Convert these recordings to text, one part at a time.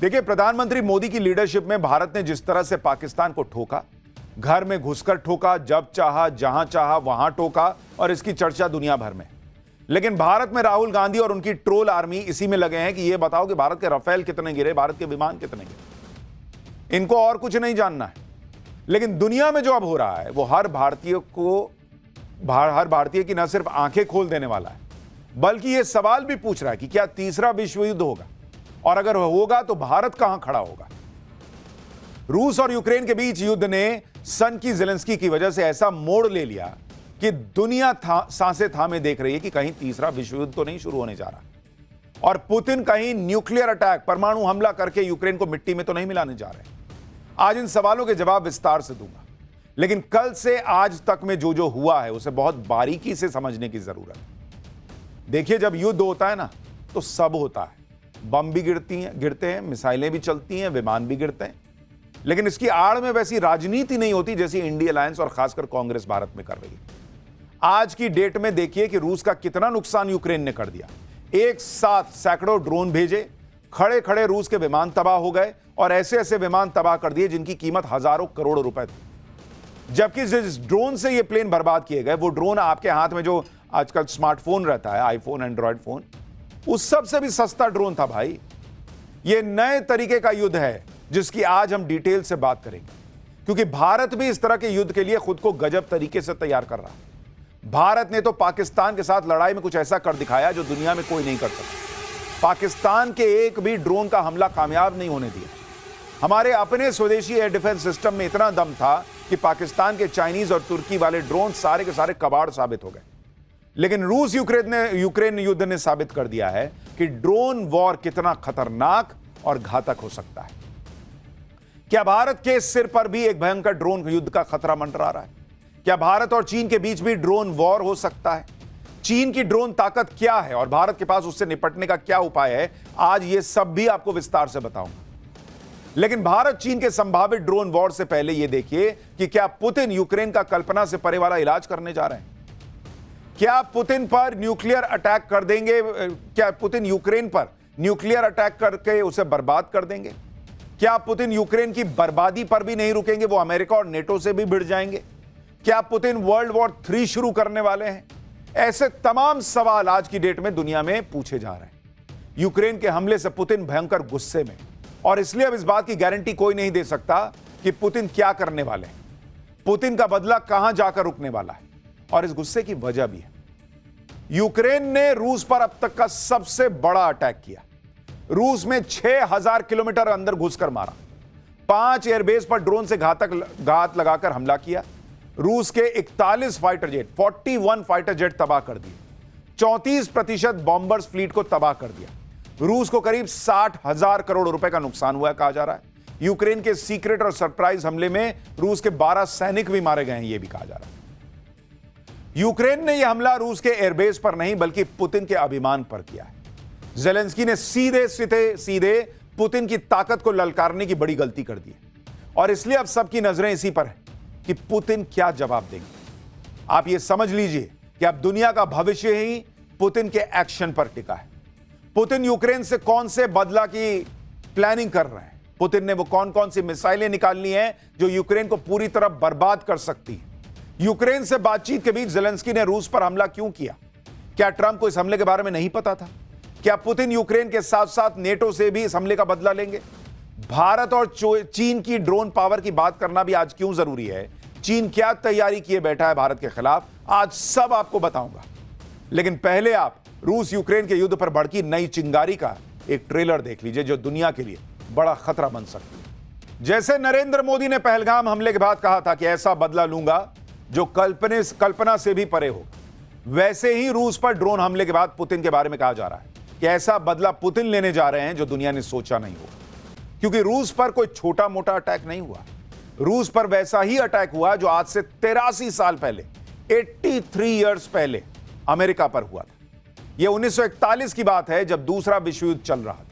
देखिए, प्रधानमंत्री मोदी की लीडरशिप में भारत ने जिस तरह से पाकिस्तान को ठोका, घर में घुसकर ठोका, जब चाहा जहां चाहा वहां ठोका, और इसकी चर्चा दुनिया भर में। लेकिन भारत में राहुल गांधी और उनकी ट्रोल आर्मी इसी में लगे हैं कि यह बताओ कि भारत के राफेल कितने गिरे, भारत के विमान कितने गिरे। इनको और कुछ नहीं जानना है। लेकिन दुनिया में जो अब हो रहा है वो हर भारतीय की न सिर्फ आंखें खोल देने वाला है, बल्कि यह सवाल भी पूछ रहा है कि क्या तीसरा विश्व युद्ध होगा, और अगर होगा तो भारत कहां खड़ा होगा। रूस और यूक्रेन के बीच युद्ध ने सन की ज़ेलेंस्की की वजह से ऐसा मोड़ ले लिया कि दुनिया सांसें थामे देख रही है कि कहीं तीसरा विश्व युद्ध तो नहीं शुरू होने जा रहा, और पुतिन कहीं न्यूक्लियर अटैक, परमाणु हमला करके यूक्रेन को मिट्टी में तो नहीं मिलाने जा रहे। आज इन सवालों के जवाब विस्तार से दूंगा, लेकिन कल से आज तक में जो जो हुआ है उसे बहुत बारीकी से समझने की जरूरत है। देखिए, जब युद्ध होता है ना तो सब होता है। बम भी गिरते हैं, मिसाइलें भी चलती हैं, विमान भी गिरते हैं, लेकिन इसकी आड़ में वैसी राजनीति नहीं होती जैसी इंडिया अलायंस और खासकर कांग्रेस भारत में कर रही है। आज की डेट में देखिए कि रूस का कितना नुकसान यूक्रेन ने कर दिया। एक साथ सैकड़ों ड्रोन भेजे, खड़े खड़े रूस के विमान तबाह हो गए, और ऐसे ऐसे विमान तबाह कर दिए जिनकी कीमत हजारों करोड़ रुपए थी। जबकि जिस ड्रोन से ये प्लेन बर्बाद किए गए, वो ड्रोन आपके हाथ में जो आजकल स्मार्टफोन रहता है, आईफोन, एंड्रॉयड फोन, उस सबसे भी सस्ता ड्रोन था भाई। ये नए तरीके का युद्ध है जिसकी आज हम डिटेल से बात करेंगे, क्योंकि भारत भी इस तरह के युद्ध के लिए खुद को गजब तरीके से तैयार कर रहा है। भारत ने तो पाकिस्तान के साथ लड़ाई में कुछ ऐसा कर दिखाया जो दुनिया में कोई नहीं कर सकता। पाकिस्तान के एक भी ड्रोन का हमला कामयाब नहीं होने दिया। हमारे अपने स्वदेशी एयर डिफेंस सिस्टम में इतना दम था कि पाकिस्तान के चाइनीज और तुर्की वाले ड्रोन सारे के सारे कबाड़ साबित हो गए। लेकिन रूस यूक्रेन युद्ध ने साबित कर दिया है कि ड्रोन वॉर कितना खतरनाक और घातक हो सकता है। क्या भारत के सिर पर भी एक भयंकर ड्रोन युद्ध का खतरा मंडरा रहा है? क्या भारत और चीन के बीच भी ड्रोन वॉर हो सकता है? चीन की ड्रोन ताकत क्या है और भारत के पास उससे निपटने का क्या उपाय है? आज ये सब भी आपको विस्तार से बताऊंगा। लेकिन भारत चीन के संभावित ड्रोन वॉर से पहले यह देखिए कि क्या पुतिन यूक्रेन का कल्पना से परे वाला इलाज करने जा रहे हैं? क्या पुतिन पर न्यूक्लियर अटैक कर देंगे? क्या पुतिन यूक्रेन पर न्यूक्लियर अटैक करके उसे बर्बाद कर देंगे? क्या पुतिन यूक्रेन की बर्बादी पर भी नहीं रुकेंगे, वो अमेरिका और नेटो से भी भिड़ जाएंगे? क्या पुतिन वर्ल्ड वॉर 3 शुरू करने वाले हैं? ऐसे तमाम सवाल आज की डेट में दुनिया में पूछे जा रहे हैं। यूक्रेन के हमले से पुतिन भयंकर गुस्से में, और इसलिए अब इस बात की गारंटी कोई नहीं दे सकता कि पुतिन क्या करने वाले हैं, पुतिन का बदला कहां जाकर रुकने वाला है, और इस गुस्से की वजह भी है। यूक्रेन ने रूस पर अब तक का सबसे बड़ा अटैक किया। रूस में 6000 किलोमीटर अंदर घुसकर मारा, 5 एयरबेस पर ड्रोन से घात लगाकर हमला किया। रूस के 41 फाइटर जेट, 41 फाइटर जेट तबाह कर दिए, 34% बॉम्बर्स फ्लीट को तबाह कर दिया। रूस को करीब 60,000 करोड़ रुपए का नुकसान हुआ है, कहा जा रहा है। यूक्रेन के सीक्रेट और सरप्राइज हमले में रूस के 12 सैनिक भी मारे गए हैं, यह भी कहा जा रहा है। यूक्रेन ने यह हमला रूस के एयरबेस पर नहीं बल्कि पुतिन के अभिमान पर किया है। ज़ेलेंस्की ने सीधे पुतिन की ताकत को ललकारने की बड़ी गलती कर दी है, और इसलिए अब सबकी नजरें इसी पर है कि पुतिन क्या जवाब देंगे। आप यह समझ लीजिए कि अब दुनिया का भविष्य ही पुतिन के एक्शन पर टिका है। पुतिन यूक्रेन से कौन से बदला की प्लानिंग कर रहे हैं? पुतिन ने वो कौन कौन सी मिसाइलें निकालनी है जो यूक्रेन को पूरी तरह बर्बाद कर सकती है? यूक्रेन से बातचीत के बीच ज़ेलेंस्की ने रूस पर हमला क्यों किया? क्या ट्रंप को इस हमले के बारे में नहीं पता था? क्या पुतिन यूक्रेन के साथ साथ नेटो से भी इस हमले का बदला लेंगे? भारत और चीन की ड्रोन पावर की बात करना भी आज क्यों जरूरी है? चीन क्या तैयारी किए बैठा है भारत के खिलाफ? आज सब आपको बताऊंगा। लेकिन पहले आप रूस यूक्रेन के युद्ध पर भड़की नई चिंगारी का एक ट्रेलर देख लीजिए जो दुनिया के लिए बड़ा खतरा बन सकती है। जैसे नरेंद्र मोदी ने पहलगाम हमले के बाद कहा था कि ऐसा बदला लूंगा जो कल्पना से भी परे होगा, वैसे ही रूस पर ड्रोन हमले के बाद पुतिन के बारे में कहा जा रहा है कि ऐसा बदला पुतिन लेने जा रहे हैं जो दुनिया ने सोचा नहीं होगा। क्योंकि रूस पर कोई छोटा मोटा अटैक नहीं हुआ, रूस पर वैसा ही अटैक हुआ जो आज से 83 साल पहले, 83 इयर्स पहले अमेरिका पर हुआ था। यह 1941 की बात है जब दूसरा विश्व युद्ध चल रहा था।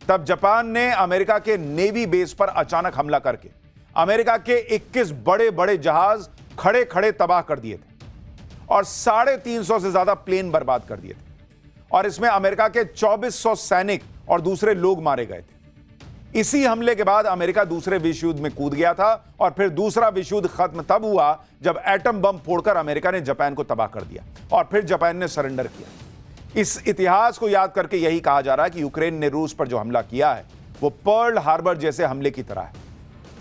तब जापान ने अमेरिका के नेवी बेस पर अचानक हमला करके अमेरिका के 21 बड़े बड़े जहाज खड़े खड़े तबाह कर दिए थे और 350 से ज्यादा प्लेन बर्बाद कर दिए थे, और इसमें अमेरिका के 2400 सैनिक और दूसरे लोग मारे गए थे। इसी हमले के बाद अमेरिका दूसरे विश्व युद्ध में कूद गया था और फिर दूसरा विश्व युद्ध खत्म तब हुआ जब एटम बम फोड़कर अमेरिका ने जापान को तबाह कर दिया और फिर जापान ने सरेंडर किया। इस इतिहास को याद करके यही कहा जा रहा है कि यूक्रेन ने रूस पर जो हमला किया है वो पर्ल हार्बर जैसे हमले की तरह है,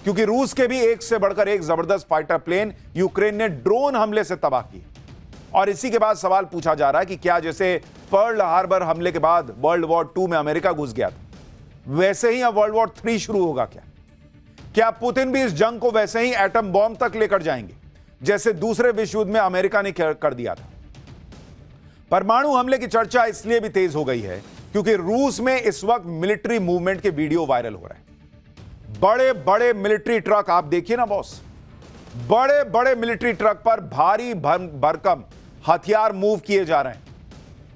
क्योंकि रूस के भी एक से बढ़कर एक जबरदस्त फाइटर प्लेन यूक्रेन ने ड्रोन हमले से तबाह की। और इसी के बाद सवाल पूछा जा रहा है कि क्या जैसे पर्ल हार्बर हमले के बाद वर्ल्ड वॉर 2 में अमेरिका घुस गया था, वैसे ही अब वर्ल्ड वॉर 3 शुरू होगा क्या पुतिन भी इस जंग को वैसे ही एटम बॉम्ब तक लेकर जाएंगे जैसे दूसरे विश्व युद्ध में अमेरिका ने कर दिया था? परमाणु हमले की चर्चा इसलिए भी तेज हो गई है क्योंकि रूस में इस वक्त मिलिट्री मूवमेंट के वीडियो वायरल हो रहे हैं। बड़े बड़े मिलिट्री ट्रक आप देखिए ना बॉस, बड़े बड़े मिलिट्री ट्रक पर भारी भरकम हथियार मूव किए जा रहे हैं।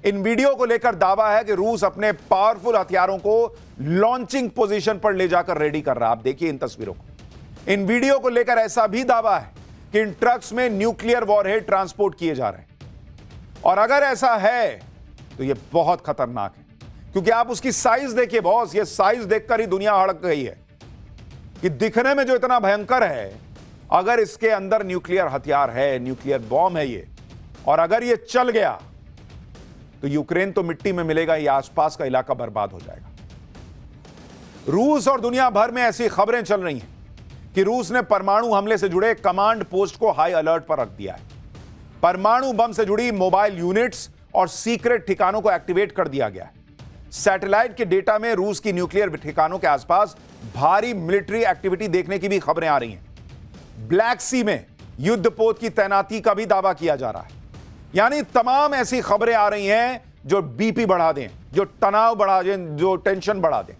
इन वीडियो को लेकर दावा है कि रूस अपने पावरफुल हथियारों को लॉन्चिंग पोजीशन पर ले जाकर रेडी कर रहा है। आप देखिए इन तस्वीरों को। इन वीडियो को लेकर ऐसा भी दावा है कि इन ट्रक्स में न्यूक्लियर वॉरहेड ट्रांसपोर्ट किए जा रहे हैं। और अगर ऐसा है तो यह बहुत खतरनाक है, क्योंकि आप उसकी साइज देखिए बॉस, ये साइज देखकर ही दुनिया हड़क गई है कि दिखने में जो इतना भयंकर है, अगर इसके अंदर न्यूक्लियर हथियार है, न्यूक्लियर बॉम्ब है ये, और अगर ये चल गया तो यूक्रेन तो मिट्टी में मिलेगा, ये आसपास का इलाका बर्बाद हो जाएगा। रूस और दुनिया भर में ऐसी खबरें चल रही हैं कि रूस ने परमाणु हमले से जुड़े कमांड पोस्ट को हाई अलर्ट पर रख दिया है। परमाणु बम से जुड़ी मोबाइल यूनिट्स और सीक्रेट ठिकानों को एक्टिवेट कर दिया गया है। सैटेलाइट के डेटा में रूस की न्यूक्लियर ठिकानों के आसपास भारी मिलिट्री एक्टिविटी देखने की भी खबरें आ रही हैं। ब्लैक सी में युद्धपोत की तैनाती का भी दावा किया जा रहा है। यानी तमाम ऐसी खबरें आ रही हैं जो बीपी बढ़ा दें, जो तनाव बढ़ा दें, जो टेंशन बढ़ा दें।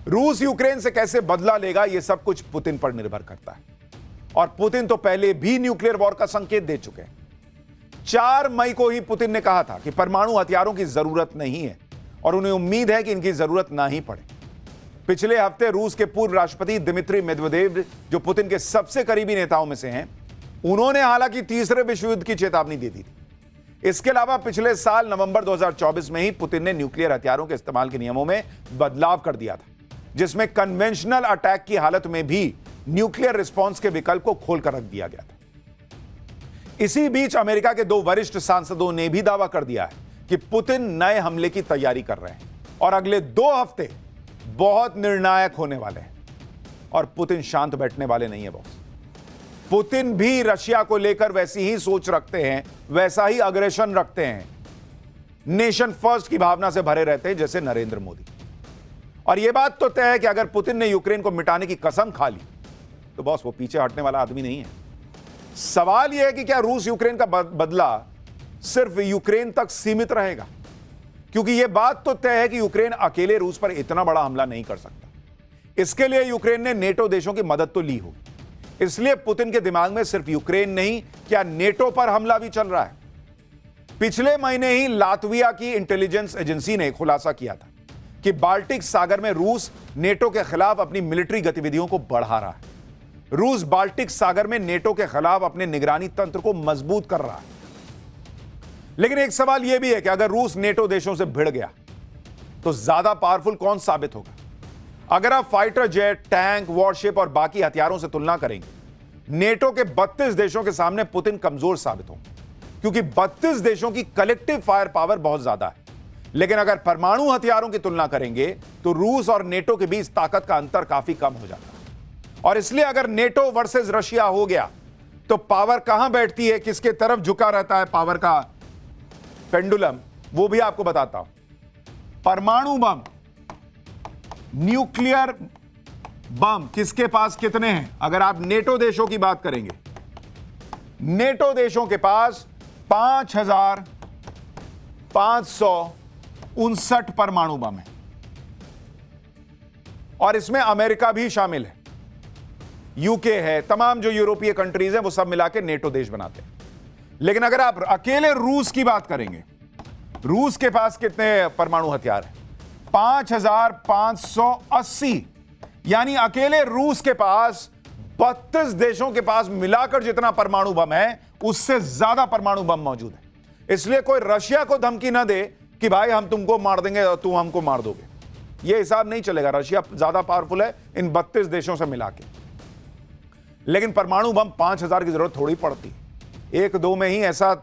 रूस यूक्रेन से कैसे बदला लेगा, यह सब कुछ पुतिन पर निर्भर करता है। और पुतिन तो पहले भी न्यूक्लियर वॉर का संकेत दे चुके हैं। 4 मई को ही पुतिन ने कहा था कि परमाणु हथियारों की जरूरत नहीं है और उन्हें उम्मीद है कि इनकी जरूरत ना ही पड़े। पिछले हफ्ते रूस के पूर्व राष्ट्रपति दिमित्री मेदवेदेव, जो पुतिन के सबसे करीबी नेताओं में से हैं, उन्होंने हालांकि तीसरे विश्व युद्ध की चेतावनी दी थी। इसके अलावा पिछले साल नवंबर 2024 में ही पुतिन ने न्यूक्लियर हथियारों के इस्तेमाल के नियमों में बदलाव कर दिया था, जिसमें कन्वेंशनल अटैक की हालत में भी न्यूक्लियर रिस्पॉन्स के विकल्प को खोलकर रख दिया गया था। इसी बीच अमेरिका के 2 वरिष्ठ सांसदों ने भी दावा कर दिया है कि पुतिन नए हमले की तैयारी कर रहे हैं और अगले 2 हफ्ते बहुत निर्णायक होने वाले हैं। और पुतिन शांत बैठने वाले नहीं है बॉस। पुतिन भी रशिया को लेकर वैसी ही सोच रखते हैं, वैसा ही अग्रेशन रखते हैं, नेशन फर्स्ट की भावना से भरे रहते हैं जैसे नरेंद्र मोदी। और यह बात तो तय है कि अगर पुतिन ने यूक्रेन को मिटाने की कसम खा ली तो बॉस वो पीछे हटने वाला आदमी नहीं है। सवाल यह है कि क्या रूस यूक्रेन का बदला सिर्फ यूक्रेन तक सीमित रहेगा, क्योंकि यह बात तो तय है कि यूक्रेन अकेले रूस पर इतना बड़ा हमला नहीं कर सकता। इसके लिए यूक्रेन ने नेटो देशों की मदद तो ली होगी। इसलिए पुतिन के दिमाग में सिर्फ यूक्रेन नहीं, क्या नेटो पर हमला भी चल रहा है। पिछले महीने ही लातविया की इंटेलिजेंस एजेंसी ने खुलासा किया था कि बाल्टिक सागर में रूस नेटो के खिलाफ अपनी मिलिट्री गतिविधियों को बढ़ा रहा है। रूस बाल्टिक सागर में नेटो के खिलाफ अपने निगरानी तंत्र को मजबूत कर रहा है। लेकिन एक सवाल यह भी है कि अगर रूस नेटो देशों से भिड़ गया तो ज्यादा पावरफुल कौन साबित होगा। अगर आप फाइटर जेट, टैंक, वॉरशिप और बाकी हथियारों से तुलना करेंगे, नेटो के 32 देशों के सामने पुतिन कमजोर साबित होंगे, क्योंकि 32 देशों की कलेक्टिव फायर पावर बहुत ज्यादा है। लेकिन अगर परमाणु हथियारों की तुलना करेंगे तो रूस और नेटो के बीच ताकत का अंतर काफी कम हो जाता है। और इसलिए अगर नेटो वर्सेस रशिया हो गया तो पावर कहां बैठती है, किसके तरफ झुका रहता है पावर का पेंडुलम, वो भी आपको बताता हूं। परमाणु बम, न्यूक्लियर बम किसके पास कितने हैं? अगर आप नेटो देशों की बात करेंगे, नेटो देशों के पास 5,559 परमाणु बम है और इसमें अमेरिका भी शामिल है, यूके है, तमाम जो यूरोपीय कंट्रीज हैं वो सब मिला के नेटो देश बनाते हैं। लेकिन अगर आप अकेले रूस की बात करेंगे, रूस के पास कितने परमाणु हथियार हैं? 5,580। यानी अकेले रूस के पास 32 देशों के पास मिलाकर जितना परमाणु बम है उससे ज्यादा परमाणु बम मौजूद है। इसलिए कोई रशिया को धमकी ना दे कि भाई हम तुमको मार देंगे और तुम हमको मार दोगे। यह हिसाब नहीं चलेगा। रशिया ज्यादा पावरफुल है इन 32 देशों से मिला के, लेकिन परमाणु बम 5000 की जरूरत थोड़ी पड़ती। एक दो में ही ऐसा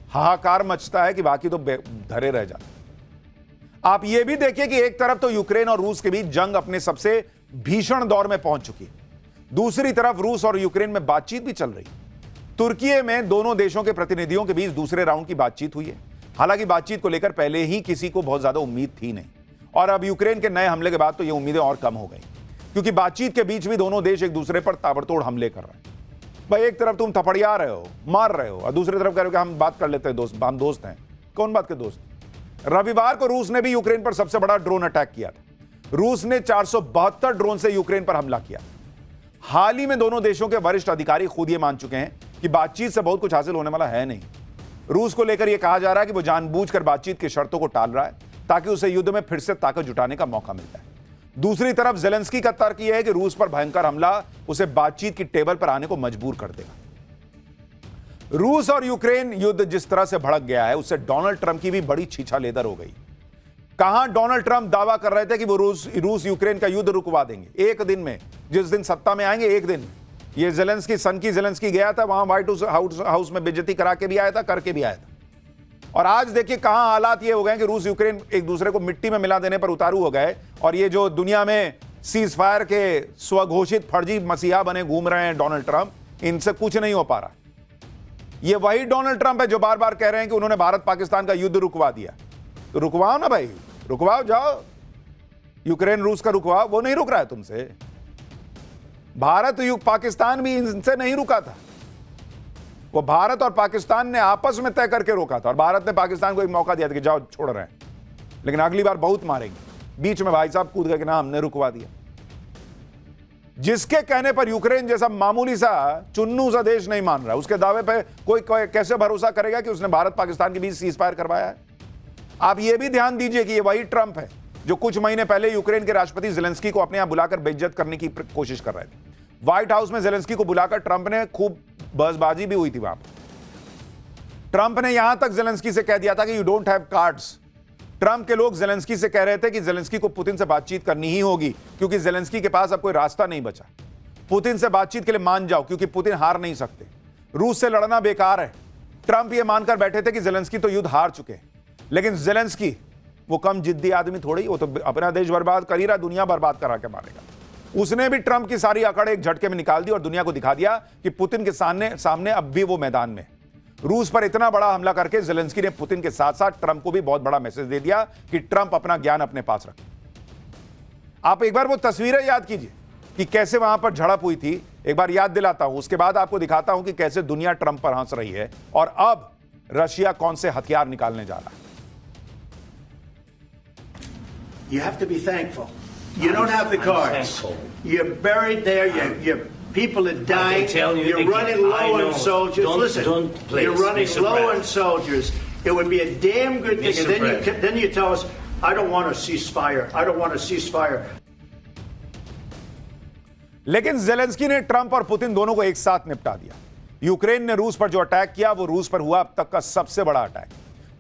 हाहाकार मचता है कि बाकी तो धरे रह जाते। आप यह भी देखिए कि एक तरफ तो यूक्रेन और रूस के बीच जंग अपने सबसे भीषण दौर में पहुंच चुकी है, दूसरी तरफ रूस और यूक्रेन में बातचीत भी चल रही है। तुर्की में दोनों देशों के प्रतिनिधियों के बीच दूसरे राउंड की बातचीत हुई है। हालांकि बातचीत को लेकर पहले ही किसी को बहुत ज्यादा उम्मीद थी नहीं, और अब यूक्रेन के नए हमले के बाद तो ये उम्मीदें और कम हो गई, क्योंकि बातचीत के बीच भी दोनों देश एक दूसरे पर ताबड़तोड़ हमले कर रहे हैं। भाई एक तरफ तुम थपड़िया रहे हो, मार रहे हो, और दूसरी तरफ कह रहे हो कि हम बात कर लेते हैं, दोस्त, हम दोस्त हैं। कौन बात के दोस्त? रविवार को रूस ने भी यूक्रेन पर सबसे बड़ा ड्रोन अटैक किया था। रूस ने 472 ड्रोन से यूक्रेन पर हमला किया। हाल ही में दोनों देशों के वरिष्ठ अधिकारी खुद ये मान चुके हैं कि बातचीत से बहुत कुछ हासिल होने वाला है नहीं। रूस को लेकर यह कहा जा रहा है कि वो जानबूझकर बातचीत की शर्तों को टाल रहा है ताकि उसे युद्ध में फिर से ताकत जुटाने का मौका मिल जाए। दूसरी तरफ जेलेंस्की का तर्क यह है कि रूस पर भयंकर हमला उसे बातचीत की टेबल पर आने को मजबूर कर देगा। रूस और यूक्रेन युद्ध जिस तरह से भड़क गया है, उससे डोनाल्ड ट्रंप की भी बड़ी छीछालेदर हो गई। कहां डोनाल्ड ट्रंप दावा कर रहे थे कि वो रूस यूक्रेन का युद्ध रुकवा देंगे एक दिन में, जिस दिन सत्ता में आएंगे एक दिन में। ये जेलेंस्की, सन की जेलेंस्की गया था वहां, व्हाइट हाउस में बेइज्जती करा के भी आया था, करके भी आया था। और आज देखिए कहां हालात ये हो गए कि रूस यूक्रेन एक दूसरे को मिट्टी में मिला देने पर उतारू हो गए, और ये जो दुनिया में सीज फायर के स्वघोषित फर्जी मसीहा बने घूम रहे हैं डोनाल्ड ट्रंप, इनसे कुछ नहीं हो पा रहा। ये वही डोनाल्ड ट्रंप है जो बार बार कह रहे हैं कि उन्होंने भारत पाकिस्तान का युद्ध रुकवा दिया। तो रुकवाओ ना भाई, रुकवाओ, जाओ यूक्रेन रूस का रुकवाओ। वो नहीं रुक रहा है तुमसे। भारत पाकिस्तान भी इनसे नहीं रुका था, वो भारत और पाकिस्तान ने आपस में तय करके रोका था, और भारत ने पाकिस्तान को एक मौका दिया था कि जाओ छोड़ रहे हैं, लेकिन अगली बार बहुत मारेंगे। बीच में भाई साहब कूद गए कि ना हमने रुकवा दिया। जिसके कहने पर यूक्रेन जैसा मामूली सा चुन्नू सा देश नहीं मान रहा, उसके दावे पे कोई कैसे भरोसा करेगा कि उसने भारत पाकिस्तान के बीच सीज फायर करवाया है? आप यह भी ध्यान दीजिए कि यह वही ट्रंप है जो कुछ महीने पहले यूक्रेन के राष्ट्रपति जेलेंस्की को अपने यहां बुलाकर बेइज्जत करने की कोशिश कर रहे थे। व्हाइट हाउस में जेलेंस्की को बुलाकर ट्रंप ने खूब बहसबाजी भी हुई थी वहां पर। ट्रंप ने यहां तक जेलेंस्की से कह दिया था कि you don't have cards. Trump के लोग जेलेंस्की से कह रहे थे कि जेलेंस्की को पुतिन से बातचीत करनी ही होगी, क्योंकि जेलेंस्की के पास अब कोई रास्ता नहीं बचा। पुतिन से बातचीत के लिए मान जाओ, क्योंकि पुतिन हार नहीं सकते, रूस से लड़ना बेकार है। ट्रंप ये मानकर बैठे थे कि जेलेंस्की तो युद्ध हार चुके हैं, लेकिन जेलेंस्की वो कम जिद्दी आदमी थोड़ी, वो तो अपना देश बर्बाद कर ही रहा, दुनिया बर्बाद करा के मारेगा। उसने भी ट्रंप की सारी अकड़ एक झटके में निकाल दी और दुनिया को दिखा दिया कि पुतिन के सामने अब भी वो मैदान में। रूस पर इतना बड़ा हमला करके जेलेंस्की ने पुतिन के साथ साथ ट्रंप को भी बहुत बड़ा मैसेज दे दिया कि ट्रंप अपना ज्ञान अपने पास रखे। आप एक बार वो तस्वीरें याद कीजिए कि कैसे वहां पर झड़प हुई थी, एक बार याद दिलाता हूं, उसके बाद आपको दिखाता हूं कि कैसे दुनिया ट्रंप पर हंस रही है और अब रशिया कौन से हथियार निकालने जा रहा है। You have to be thankful. You don't have the cards. You're buried there. Your people are dying. You're running low on soldiers. Listen, you're running low on soldiers. It would be a damn good thing. And then you tell us, I don't want a ceasefire. I don't want a ceasefire. लेकिन Zelensky ने Trump और Putin दोनों को एक साथ निपटा दिया। Ukraine ने रूस पर जो अटैक किया वो रूस पर हुआ अब तक का सबसे बड़ा अटैक,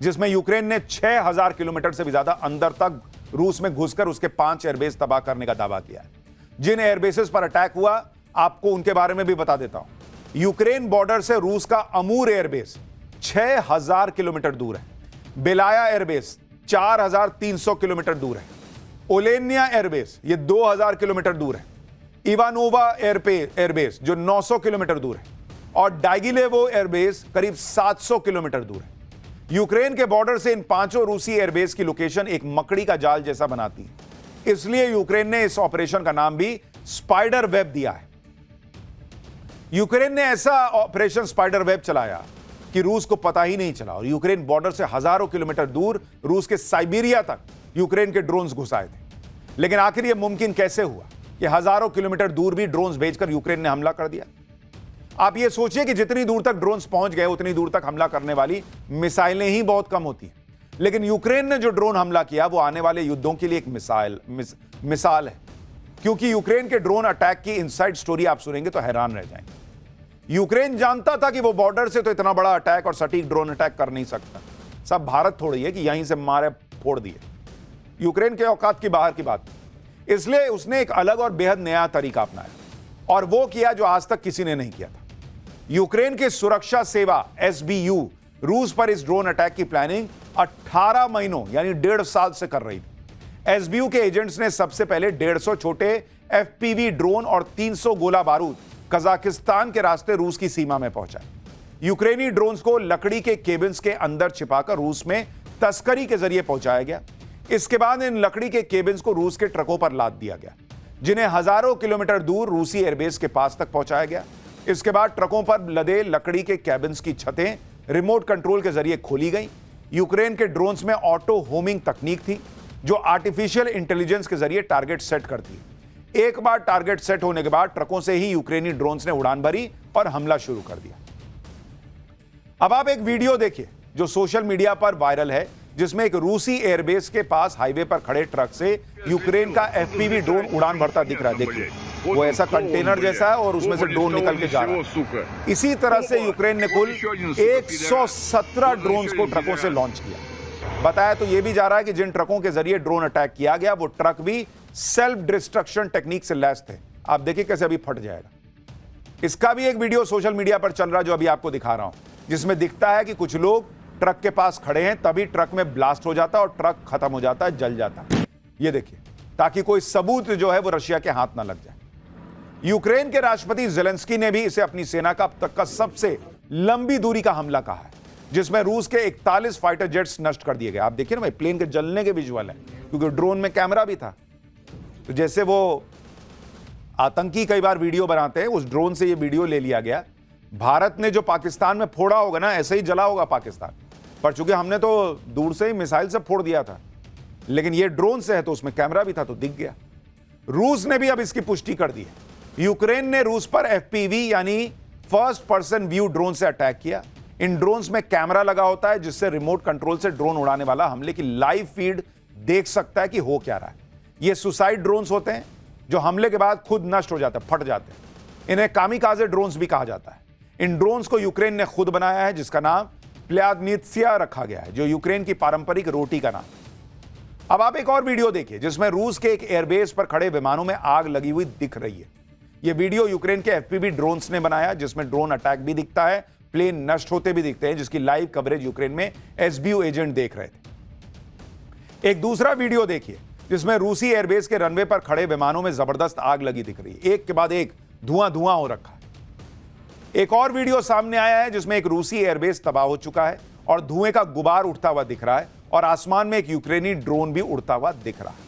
जिसमें यूक्रेन ने 6000 किलोमीटर से भी ज्यादा अंदर तक रूस में घुसकर उसके 5 एयरबेस तबाह करने का दावा किया है। जिन एयरबेसेस पर अटैक हुआ आपको उनके बारे में भी बता देता हूं। यूक्रेन बॉर्डर से रूस का अमूर एयरबेस 6000 किलोमीटर दूर है। बेलाया एयरबेस 4300 किलोमीटर दूर है। ओलेनिया एयरबेस ये 2000 किलोमीटर दूर है। इवानोवा एयरबेस जो 900 किलोमीटर दूर है, और डाइगिलेवो एयरबेस करीब 700 किलोमीटर दूर है। यूक्रेन के बॉर्डर से इन 5 रूसी एयरबेस की लोकेशन एक मकड़ी का जाल जैसा बनाती है, इसलिए यूक्रेन ने इस ऑपरेशन का नाम भी स्पाइडर वेब दिया है। यूक्रेन ने ऐसा ऑपरेशन स्पाइडर वेब चलाया कि रूस को पता ही नहीं चला, और यूक्रेन बॉर्डर से हजारों किलोमीटर दूर रूस के साइबेरिया तक यूक्रेन के ड्रोन्स घुसाए थे। लेकिन आखिर यह मुमकिन कैसे हुआ कि हजारों किलोमीटर दूर भी ड्रोन्स भेजकर यूक्रेन ने हमला कर दिया? आप ये सोचिए कि जितनी दूर तक ड्रोन्स पहुंच गए उतनी दूर तक हमला करने वाली मिसाइलें ही बहुत कम होती हैं। लेकिन यूक्रेन ने जो ड्रोन हमला किया वो आने वाले युद्धों के लिए एक मिसाल है, क्योंकि यूक्रेन के ड्रोन अटैक की इनसाइड स्टोरी आप सुनेंगे तो हैरान रह जाएंगे। यूक्रेन जानता था कि वो बॉर्डर से तो इतना बड़ा अटैक और सटीक ड्रोन अटैक कर नहीं सकता। सब भारत थोड़ी है कि यहीं से मारे फोड़ दिए। यूक्रेन के औकात की बाहर की बात थी। इसलिए उसने एक अलग और बेहद नया तरीका अपनाया और वो किया जो आज तक किसी ने नहीं किया था। यूक्रेन की सुरक्षा सेवा SBU रूस पर इस ड्रोन अटैक की प्लानिंग 18 महीनों यानी 1.5 साल से कर रही थी। SBU के एजेंट्स ने सबसे पहले 150 छोटे FPV ड्रोन और 300 गोला बारूद कजाकिस्तान के रास्ते रूस की सीमा में पहुंचाए। यूक्रेनी ड्रोन्स को लकड़ी के केबिन्स के अंदर छिपाकर रूस में तस्करी के जरिए पहुंचाया गया। इसके बाद इन लकड़ी के केबिन्स को रूस के ट्रकों पर लाद दिया गया, जिन्हें हजारों किलोमीटर दूर रूसी एयरबेस के पास तक पहुंचाया गया। इसके बाद ट्रकों पर लदे लकड़ी के केबिन्स की छतें रिमोट कंट्रोल के जरिए खोली गई। यूक्रेन के ड्रोन्स में ऑटो होमिंग तकनीक थी, जो आर्टिफिशियल इंटेलिजेंस के जरिए टारगेट सेट करती है। एक बार टारगेट सेट होने के बाद ट्रकों से ही यूक्रेनी ड्रोन्स ने उड़ान भरी और हमला शुरू कर दिया। अब आप एक वीडियो देखिए जो सोशल मीडिया पर वायरल है, जिसमें एक रूसी एयरबेस के पास हाईवे पर खड़े ट्रक से यूक्रेन का FPV ड्रोन उड़ान भरता दिख रहा है। देखिए, वो ऐसा कंटेनर जैसा है और उसमें से ड्रोन निकल के जा रहा है। इसी तरह से यूक्रेन ने कुल 117 ड्रोन्स को ट्रकों से लॉन्च किया। बताया तो यह भी जा रहा है कि जिन ट्रकों के जरिए ड्रोन अटैक किया गया वो ट्रक भी सेल्फ डिस्ट्रक्शन टेक्निक से लैस थे। आप देखिए कैसे अभी फट जाएगा। इसका भी एक वीडियो सोशल मीडिया पर चल रहा है जो अभी आपको दिखा रहा हूं, जिसमें दिखता है कि कुछ लोग ट्रक के पास खड़े हैं, तभी ट्रक में ब्लास्ट हो जाता है और ट्रक खत्म हो जाता है, जल जाता है। ये देखिए, ताकि कोई सबूत जो है वो रशिया के हाथ ना लग जाए। यूक्रेन के राष्ट्रपति ज़ेलेंस्की ने भी इसे अपनी सेना का अब तक का सबसे लंबी दूरी का हमला कहा है, जिसमें रूस के 41 फाइटर जेट्स नष्ट कर दिए गए। आप देखिए ना भाई, प्लेन के जलने के विजुअल है, क्योंकि ड्रोन में कैमरा भी था। तो जैसे वो आतंकी कई बार वीडियो बनाते हैं, उस ड्रोन से ये वीडियो ले लिया गया। भारत ने जो पाकिस्तान में फोड़ा होगा ना, ऐसे ही जला होगा पाकिस्तान, पर चूंकि हमने तो दूर से ही मिसाइल से फोड़ दिया था, लेकिन ये ड्रोन से है तो उसमें कैमरा भी था तो दिख गया। रूस ने भी अब इसकी पुष्टि कर दी है। यूक्रेन ने रूस पर FPV यानी फर्स्ट पर्सन व्यू ड्रोन से अटैक किया। इन ड्रोन्स में कैमरा लगा होता है, जिससे रिमोट कंट्रोल से ड्रोन उड़ाने वाला हमले की लाइव फीड देख सकता है कि हो क्या रहा है। ये सुसाइड ड्रोन्स होते हैं जो हमले के बाद खुद नष्ट हो जाते हैं, फट जाते हैं। इन्हें कामिकाजे ड्रोन्स भी कहा जाता है। इन ड्रोन्स को यूक्रेन ने खुद बनाया है, जिसका नाम प्ल्यादनित्सिया रखा गया है, जो यूक्रेन की पारंपरिक रोटी का नाम। अब आप एक और वीडियो देखिए जिसमें रूस के एक एयरबेस पर खड़े विमानों में आग लगी हुई दिख रही है। यह वीडियो यूक्रेन के FPV ड्रोन्स ने बनाया, जिसमें ड्रोन अटैक भी दिखता है, प्लेन नष्ट होते भी दिखते हैं, जिसकी लाइव कवरेज यूक्रेन में SBU एजेंट देख रहे थे। एक दूसरा वीडियो देखिए जिसमें रूसी एयरबेस के रनवे पर खड़े विमानों में जबरदस्त आग लगी दिख रही है। एक के बाद एक धुआं धुआं हो रखा है। एक और वीडियो सामने आया है जिसमें एक रूसी एयरबेस तबाह हो चुका है और धुएं का गुबार उठता हुआ दिख रहा है, और आसमान में एक यूक्रेनी ड्रोन भी उड़ता हुआ दिख रहा है।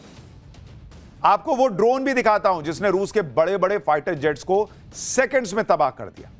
आपको वो ड्रोन भी दिखाता हूं जिसने रूस के बड़े बड़े फाइटर जेट्स को सेकंड्स में तबाह कर दिया।